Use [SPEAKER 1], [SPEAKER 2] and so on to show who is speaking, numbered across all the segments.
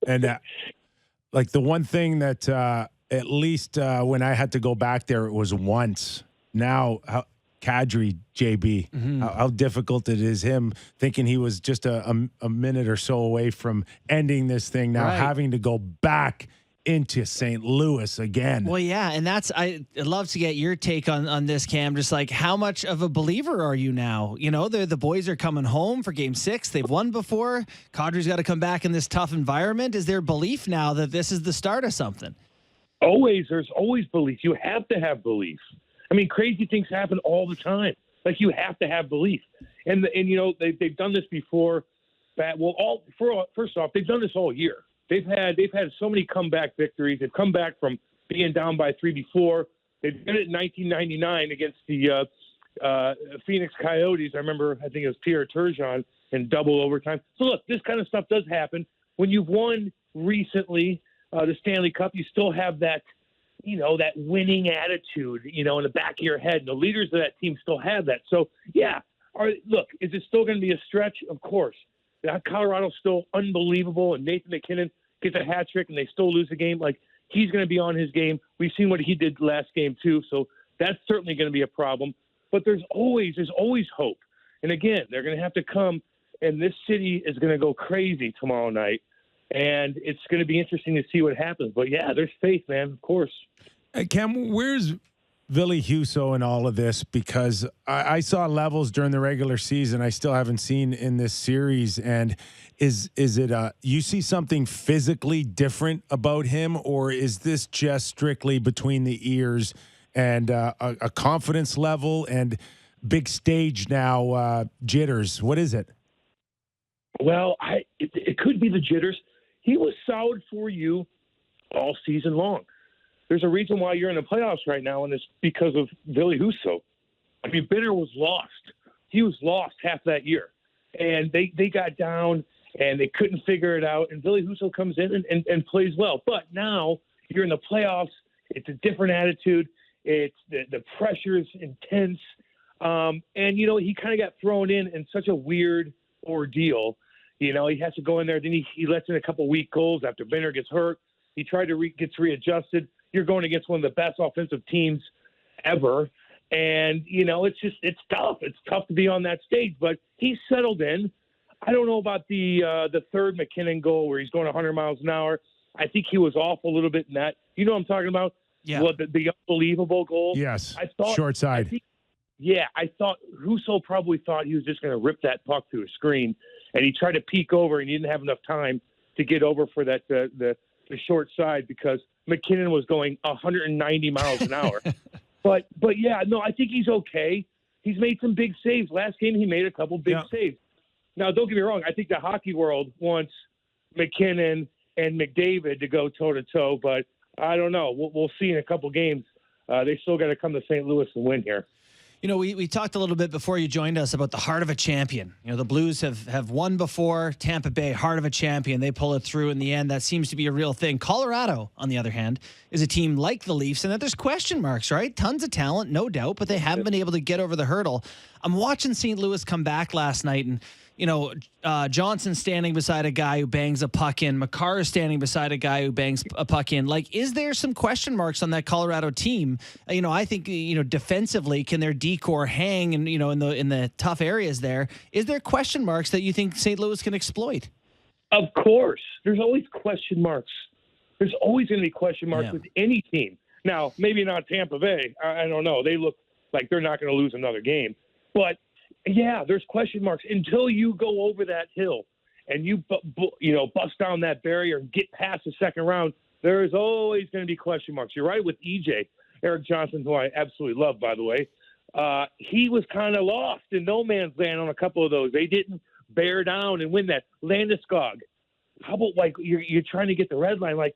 [SPEAKER 1] And like the one thing that at least when I had to go back there, it was once. Now, Kadri, JB, how difficult it is, him thinking he was just a minute or so away from ending this thing, now having to go back into St. Louis again.
[SPEAKER 2] Well, yeah, and I'd love to get your take on this, Cam. Just like, how much of a believer are you now? You know, the boys are coming home for Game 6. They've won before. Kadri's got to come back in this tough environment. Is there belief now that this is the start of something?
[SPEAKER 3] There's always belief. You have to have belief. I mean, crazy things happen all the time. Like, you have to have belief. And you know, they've done this before. First off, they've done this all year. They've had so many comeback victories. They've come back from being down by 3 before. They did it in 1999 against the Phoenix Coyotes. I remember, I think it was Pierre Turgeon in double overtime. So look, this kind of stuff does happen. When you've won recently the Stanley Cup, you still have that, you know, that winning attitude, you know, in the back of your head. And the leaders of that team still have that. So yeah, look, is it still going to be a stretch? Of course. Colorado's still unbelievable, and Nathan MacKinnon gets a hat trick and they still lose the game. Like, he's going to be on his game. We've seen what he did last game too, so that's certainly going to be a problem. But there's always hope. And again, they're going to have to come, and this city is going to go crazy tomorrow night, and it's going to be interesting to see what happens. But yeah, there's faith, man, of course.
[SPEAKER 1] Cam, where's Ville Husso in all of this? Because I saw levels during the regular season I still haven't seen in this series. And is it you see something physically different about him, or is this just strictly between the ears and a confidence level and big stage now jitters? What is it?
[SPEAKER 3] Well, it could be the jitters. He was solid for you all season long. There's a reason why you're in the playoffs right now, and it's because of Ville Husso. I mean, Bitter was lost. He was lost half that year. And they got down, and they couldn't figure it out, and Ville Husso comes in and plays well. But now you're in the playoffs. It's a different attitude. It's the pressure is intense. And, you know, he kind of got thrown in such a weird ordeal. You know, he has to go in there. Then he lets in a couple weak goals after Bitter gets hurt. He tried to gets readjusted. You're going against one of the best offensive teams ever. And, you know, it's tough. It's tough to be on that stage, but he's settled in. I don't know about the third MacKinnon goal where he's going 100 miles an hour. I think he was off a little bit in that. You know what I'm talking about?
[SPEAKER 2] Yeah.
[SPEAKER 3] Well, the unbelievable goal.
[SPEAKER 1] Yes. Short side.
[SPEAKER 3] I thought Husso probably thought he was just going to rip that puck through a screen, and he tried to peek over, and he didn't have enough time to get over for that the short side because MacKinnon was going 190 miles an hour. But yeah, no, I think he's okay. He's made some big saves. Last game, he made a couple big saves. Now, don't get me wrong. I think the hockey world wants MacKinnon and McDavid to go toe-to-toe, but I don't know. We'll see in a couple games. They still got to come to St. Louis and win here.
[SPEAKER 2] You know, we talked a little bit before you joined us about the heart of a champion. You know, the Blues have won before. Tampa Bay, heart of a champion. They pull it through in the end. That seems to be a real thing. Colorado, on the other hand, is a team like the Leafs, and that there's question marks, right? Tons of talent, no doubt, but they haven't been able to get over the hurdle. I'm watching St. Louis come back last night, and you know, Janssen standing beside a guy who bangs a puck in. Makar standing beside a guy who bangs a puck in. Like, is there some question marks on that Colorado team? You know, I think, you know, defensively, can their decor hang and, you know, in the tough areas there? Is there question marks that you think St. Louis can exploit?
[SPEAKER 3] Of course. There's always question marks. There's always going to be question marks with any team. Now, maybe not Tampa Bay. I don't know. They look like they're not going to lose another game. But yeah, there's question marks until you go over that hill and you bust down that barrier and get past the second round. There is always going to be question marks. You're right with EJ, Eric Johnson, who I absolutely love, by the way. He was kind of lost in no man's land on a couple of those. They didn't bear down and win that. Landeskog, how about like you're trying to get the red line? Like,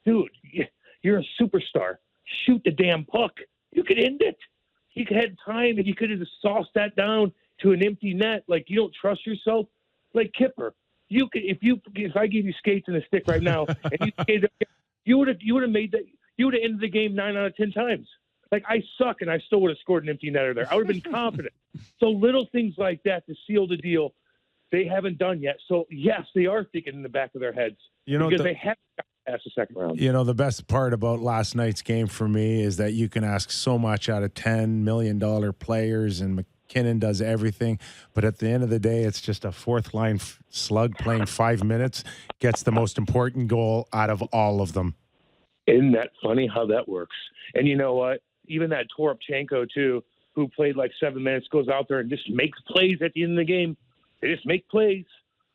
[SPEAKER 3] dude, you're a superstar. Shoot the damn puck. You could end it. You could have time and you could have just sauced that down to an empty net. Like, you don't trust yourself. Like Kipper, you could if I gave you skates and a stick right now and you skated, you would have made that. You would have ended the game 9 out of 10 times. Like, I suck and I still would have scored an empty netter there. I would have been confident. So little things like that to seal the deal. they haven't done yet. So, yes, they are thinking in the back of their heads because they haven't got past the second round.
[SPEAKER 1] You know, the best part about last night's game for me is that you can ask so much out of $10 million players, and McKinnon does everything. But at the end of the day, it's just a fourth-line slug playing 5 minutes, gets the most important goal out of all of them.
[SPEAKER 3] Isn't that funny how that works? And you know what? Even that Toropchenko, too, who played like 7 minutes, goes out there and just makes plays at the end of the game. They just make plays.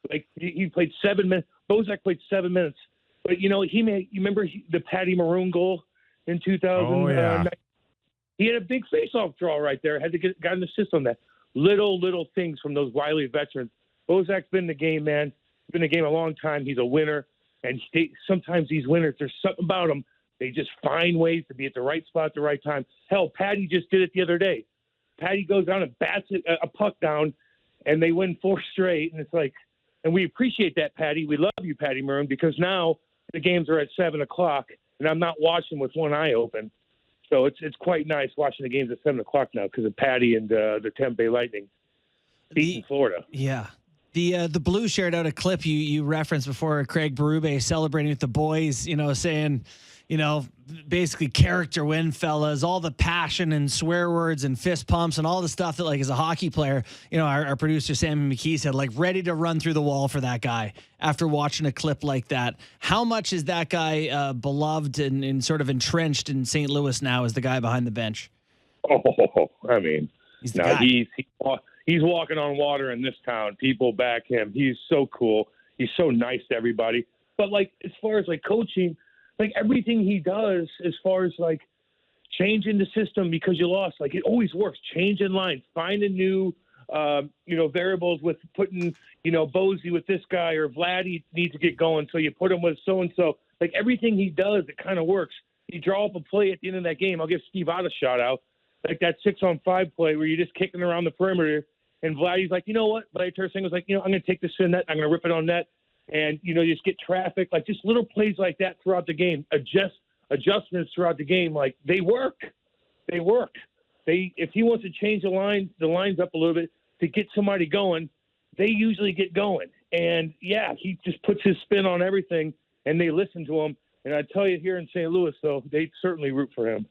[SPEAKER 3] Like, he played 7 minutes. Bozak played 7 minutes. But, you know, you remember the Patty Maroon goal in 2009?
[SPEAKER 1] Oh, yeah.
[SPEAKER 3] He had a big face-off draw right there. Had to got an assist on that. Little things from those wily veterans. Bozak's been in the game, man. Been in the game a long time. He's a winner. And sometimes these winners, there's something about them. They just find ways to be at the right spot at the right time. Hell, Patty just did it the other day. Patty goes down and bats a puck down, and they win 4 straight. And it's like, and we appreciate that, Patty. We love you, Patty Maroon, because now the games are at 7 o'clock, and I'm not watching with one eye open. So it's quite nice watching the games at 7 o'clock now because of Patty and the Tampa Bay Lightning beating Florida.
[SPEAKER 2] Yeah. The Blues shared out a clip you referenced before, Craig Berube celebrating with the boys, you know, saying, you know, basically character win, fellas, all the passion and swear words and fist pumps and all the stuff that, like, as a hockey player, you know, our producer Sammy McKee said, like, ready to run through the wall for that guy after watching a clip like that. How much is that guy beloved and sort of entrenched in St. Louis now as the guy behind the bench?
[SPEAKER 3] Oh, I mean,
[SPEAKER 2] he's the guy.
[SPEAKER 3] He's walking on water in this town. People back him. He's so cool. He's so nice to everybody. But, like, as far as, like, coaching, like, everything he does as far as, like, changing the system because you lost, like, it always works. Changing lines, finding new, variables with putting, Bozy with this guy, or Vladdy needs to get going, so you put him with so-and-so. Like, everything he does, it kind of works. You draw up a play at the end of that game. I'll give Steve Ott a shout-out. Like that 6-on-5 play where you're just kicking around the perimeter, and Vladdy's like, you know what? Vladdy Tarasenko's like, I'm going to take this in net. I'm going to rip it on net. And, you just get traffic. Like, just little plays like that throughout the game. Adjustments throughout the game. Like, they work. They work. If he wants to change the lines up a little bit to get somebody going, they usually get going. And, yeah, he just puts his spin on everything, and they listen to him. And I tell you, here in St. Louis, though, they certainly root for him.